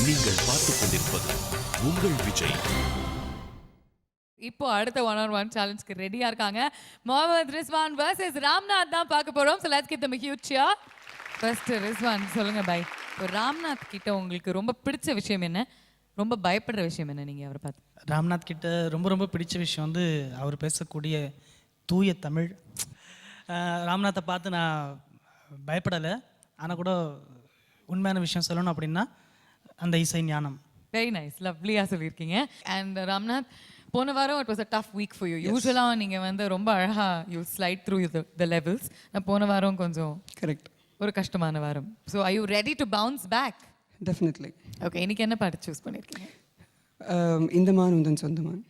நீங்கள் பார்த்துக் கொண்டிருப்பது உங்கள் விஜய். இப்போ அடுத்த 1-on-1 சேலஞ்சுக்கு ரெடியா இருக்காங்க. முகமது ரிஸ்வான் vs ராம்நாத் தான் பார்க்க போறோம். So let's give them a huge cheer. First Rizwan சொல்லுங்க பை. இப்போ ராம்நாத் கிட்ட உங்களுக்கு ரொம்ப பிடிச்ச விஷயம் என்ன? ரொம்ப பயப்படுற விஷயம் என்ன நீங்க அவரை பார்த்து? ராம்நாத் கிட்ட ரொம்ப பிடிச்ச விஷயம் வந்து அவர் பேசக்கூடிய தூய தமிழ். ராம்நாத்தை பார்த்து நான் பயப்படலை, ஆனால் கூட உண்மையான விஷயம் சொல்லணும் அப்படின்னா அந்த இசை ஞானம். வெரி நைஸ், லவ்லியாக சொல்லியிருக்கீங்க. அண்ட் ராம்நாத், போன வாரம் it was a tough week for you. யூஸ்வலாக நீங்கள் வந்து ரொம்ப அழகாக you slide through the levels. போன வாரம் கொஞ்சம் கரெக்ட், ஒரு கஷ்டமான வாரம். So I you ready to bounce back? Definitely. Okay, இன்னைக்கு என்ன பாட்டு சூஸ் பண்ணியிருக்கீங்க? இந்த மான் உந்தன் சொந்தமான்.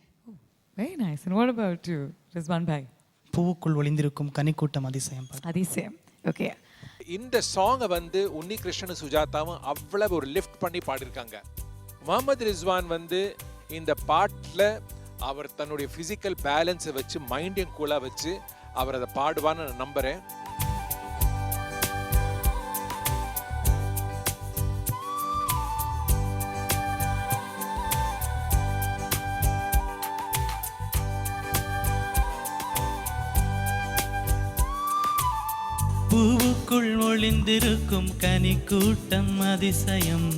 Very nice. And what about you Rizwan பாய்? பூவுக்குள் ஒளிந்திருக்கும் கனிக்கூட்டம் அதிசயம். அதிசயம். ஓகே, இந்த சாங்கை வந்து உன்னி கிருஷ்ணன் சுஜாதாவும் அவ்வளவு ஒரு லிஃப்ட் பண்ணி பாடியிருக்காங்க. முகமது ரிஸ்வான் வந்து இந்த பாட்டில் அவர் தன்னுடைய ஃபிசிக்கல் பேலன்ஸை வச்சு மைண்டையும் கூலாக வச்சு அவர் அதை பாடுவான்னு நான் நம்புகிறேன். பூவுக்குள் ஒளிந்திருக்கும் கனிக்கூட்டம் அதிசயம்,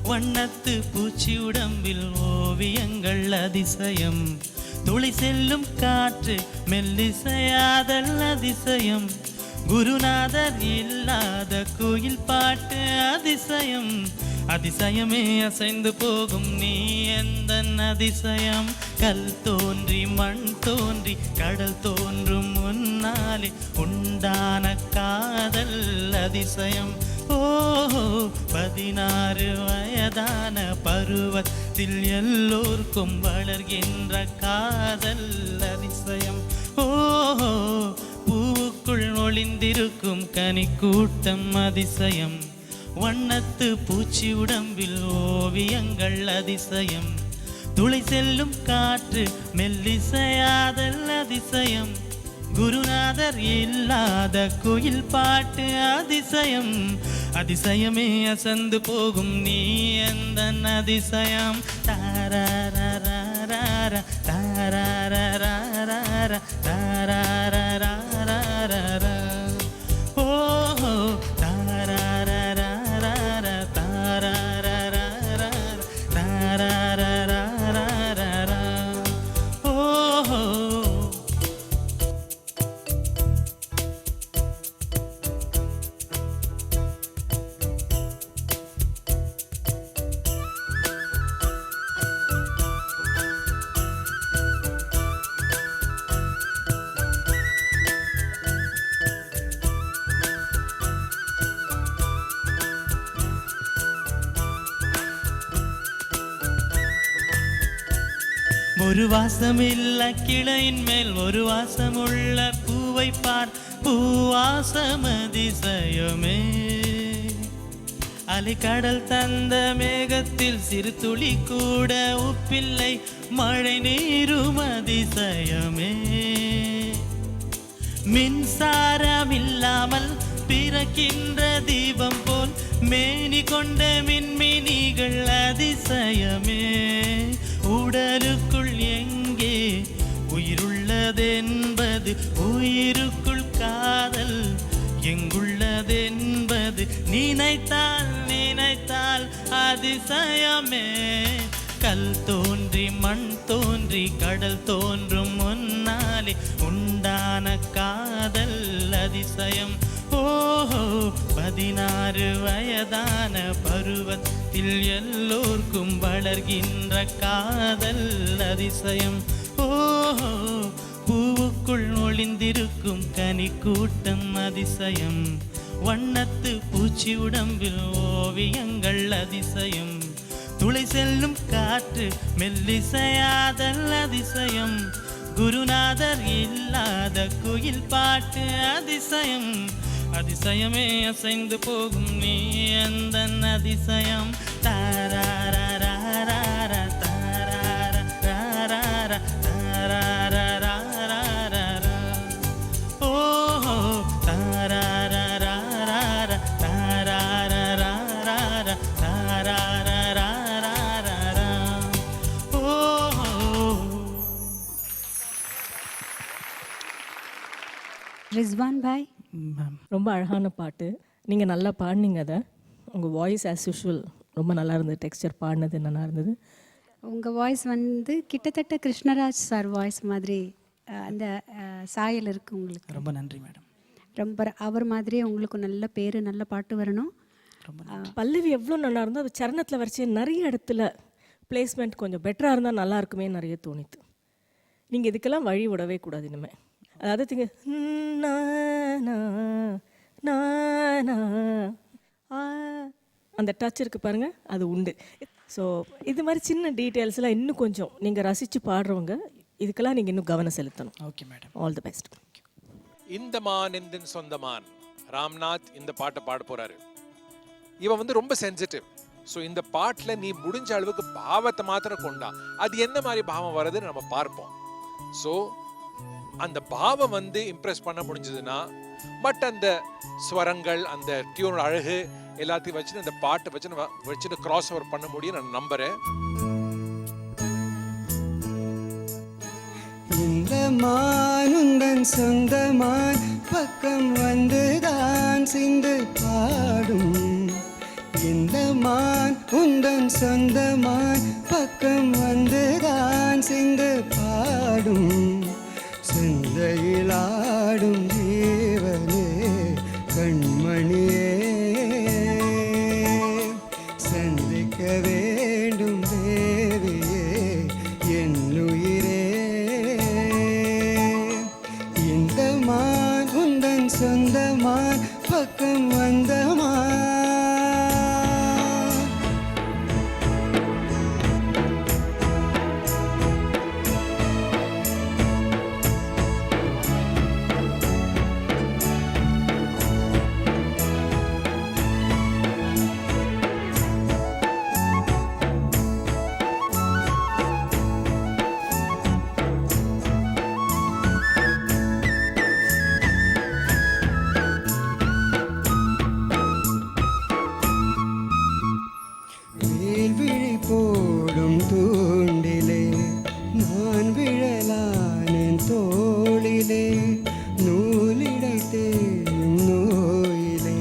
வண்ணத்து பூச்சி உடம்பில் ஓவியங்கள் அதிசயம், துளி செல்லும் காற்று மெல்லிசையாதல் அதிசயம், குருநாதர் இல்லாத கோயில் பாட்டு அதிசயம், அதிசயமே அசைந்து போகும் நீ எந்தன் அதிசயம், கல் தோன்றி மண் தோன்றி கடல் தோன்றும் முன்னாலே உண்டான காதல் அதிசயம். ஓஹோ, 16 வயதான பருவத்தில் எல்லோருக்கும் வளர்கின்ற காதல் அதிசயம். ஓஹோ, பூவுக்குள் ஒளிந்திருக்கும் கனிக்கூட்டம் அதிசயம், வண்ணத்து பூச்சி உடம்பில் ஓவியங்கள் அதிசயம், துளை செல்லும் காற்று மெல்லிசையாதல் அதிசயம், குருநாதர் இல்லாத கோயில் பாட்டு அதிசயம், அதிசயமே அசந்து போகும் நீ எந்தன் அதிசயம். தாராராராரா தாராராராரா தாராராராரா. ஓஹோ, தாராராராரா தாராராராரா தாராராராரா. ஓஹோ, ஒரு வாசமில்ல கிளையின் மேல் ஒரு வாசமுள்ள பூவை பார், பூவாசம் அதிசயமே, அலைக்கடல் தந்த மேகத்தில் சிறு துளி கூட உப்பில்லை, மழை நீரும் அதிசயமே, மின்சாரம் இல்லாமல் பிறக்கின்ற தீபம் போல் மேனி கொண்ட மின்மினிகள் அதிசயமே, உடலுக்குள் எங்கே உயிருள்ளதென்பது, உயிருக்குள் காதல் எங்குள்ளதென்பது, நினைத்தால் நினைத்தால் அதிசயமே, கல் தோன்றி மண் தோன்றி கடல் தோன்றும் முன்னாலே உண்டான காதல் அதிசயம். ஓஹோ, 16 வயதான பருவத்தில் எல்லோருக்கும் வளர்கின்ற காதல் அதிசயம். ஓஹோ, பூவுக்குள் ஒளிந்திருக்கும் கனிக்கூட்டம் அதிசயம், வண்ணத்து பூச்சி உடம்பில் ஓவியங்கள் அதிசயம், துளை செல்லும் காற்று மெல்லிசையாதல் அதிசயம், குருநாதர் இல்லாத கோயில் பாட்டு அதிசயம், அதிசயமே அசைந்து போகும் நீ எந்தன் அதிசயம். தாராராராரா தாராராராரா தாராராராரா. ஓஹோ, தாராராராரா தாராராராரா தாராராரா. ரிஸ்வான் பாய். ரொம்ப அழகான பாட்டு. நீங்கள் நல்லா பாடினீங்க அதை. உங்கள் வாய்ஸ் ஆஸ் யூஷுவல் ரொம்ப நல்லா இருந்தது. டெக்ஸ்சர் பாடினது நல்லா இருந்தது. உங்கள் வாய்ஸ் வந்து கிட்டத்தட்ட கிருஷ்ணராஜ் சார் வாய்ஸ் மாதிரி அந்த சாயல் இருக்குது உங்களுக்கு. ரொம்ப நன்றி மேடம். ரொம்ப அவர் மாதிரியே உங்களுக்கு நல்ல பேர், நல்ல பாட்டு வரணும். பல்லவி எவ்வளோ நல்லா இருந்தோ அது சரணத்தில் வரைச்சி நிறைய இடத்துல பிளேஸ்மெண்ட் கொஞ்சம் பெட்டராக இருந்தால் நல்லா இருக்குமே நிறைய தோணித்து. நீங்கள் இதுக்கெல்லாம் வழி விடவே கூடாது இனிமேல். அதாவது அந்த டச் இருக்குது பாருங்கள், அது உண்டு. ஸோ இது மாதிரி சின்ன டீட்டெயில்ஸ்லாம் இன்னும் கொஞ்சம் நீங்கள் ரசித்து பாடுறவங்க இதுக்கெல்லாம் நீங்கள் இன்னும் கவனம் செலுத்தணும். Okay madam. All the best. இந்த மான் எந்தின் சொந்தமான் ராம்நாத் இந்த பாட்டை பாட போறாரு. இவன் வந்து ரொம்ப சென்சிட்டிவ். ஸோ இந்த பாட்டில் நீ முடிஞ்ச அளவுக்கு பாவத்தை மாத்திரம் கொண்டா அது என்ன மாதிரி பாவம் வருதுன்னு நம்ம பார்ப்போம். ஸோ அந்த பாவம் வந்து இம்ப்ரெஸ் பண்ண முடிஞ்சதுன்னா பட் அந்த ஸ்வரங்கள் அந்த டியூனோட அழகு எல்லாத்தையும் வச்சுட்டு அந்த பாட்டை வச்சுட்டு கிராஸ் ஓவர் பண்ண முடியும் நான் நம்புறேன். இந்த மானுந்தன் சொந்தமான் பக்கம் வந்துதான் சிந்து பாடும். இந்த மான் உந்தன் சொந்தமான் பக்கம் வந்துதான் சிந்து பாடும். சிந்தையில் ஆடும் ஜீவனே கண்மணியே சந்திக்க வேண்டும் தேவியே என்னுயிரே. இந்த மான் உந்தன் சொந்தமான் பக்கம் வந்தமா. போடும் தூண்டிலே நான் விழலானேன் தோளிலே. நூலிடை தேயும் நோயிலே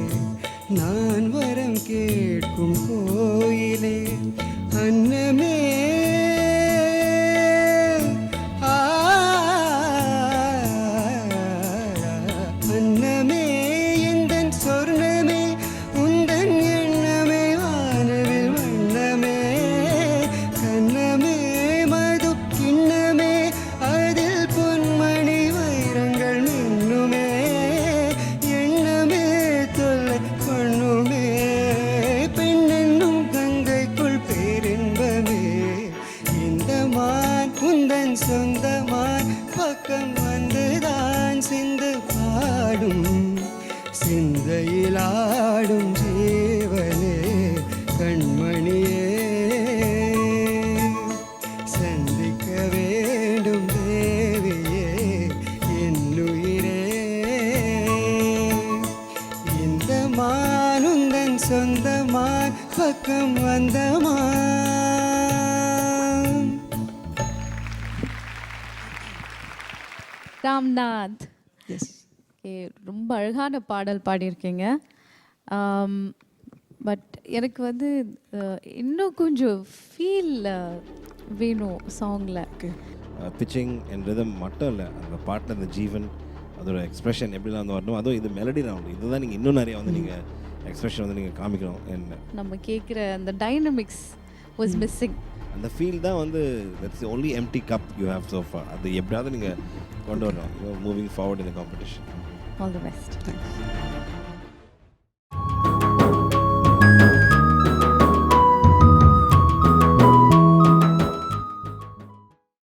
நான் வரம் கேட்கும் கோயிலே. அன்னமே அன்னமே எந்தன் சொர்ணமே உந்தன் எண்ணமே வானவில் வண்ணமே. கண்ணமே மது கிண்ணமே அதில் பொன்மணி வைரங்கள் மின்னுமே. எண்ணமே தொல்லை பண்ணுமே பெண்ணென்னும் கங்கைக்குள் பேரின்பமே. இந்த மான் உந்தன் சொந்தமான் பக்கம் வந்துதான் சிந்து பாடும். சிந்தையில் ஆடும் ஜீவனே கண்மணியே சந்திக்க வேண்டும் தேவியே என்னுயிரே. இந்த மானுந்தன் சொந்தமான் பக்கம் வந்தமா. ராம்நாத், எஸ் ரொம்ப அழகான பாடல் பாடியிருக்கீங்க. பட் எனக்கு வந்து இன்னும் கொஞ்சம் ஃபீல் வேணும் சாங்கில். பிச்சிங் அண்ட் ரிதம் மட்டும் இல்லை, அந்த பாட்டில் அந்த ஜீவன் அதோட எக்ஸ்பிரஷன் எப்படிலாம் வந்து வரணும். அதுவும் இது மெலடி ரவுண்டு, இதுதான் நீங்கள் இன்னும் நிறைய வந்து நீங்கள் எக்ஸ்பிரஷன் வந்து நீங்கள் காமிக்கணும். என்ன நம்ம கேட்குற அந்த டைனமிக்ஸ் வாஸ் மிஸ்ஸிங். அந்த ஃபீல் தான் வந்து that's only empty cup you have so far. அது எப்படியாவது நீங்கள் கொண்டு வரணும் moving forward in the competition. All the best.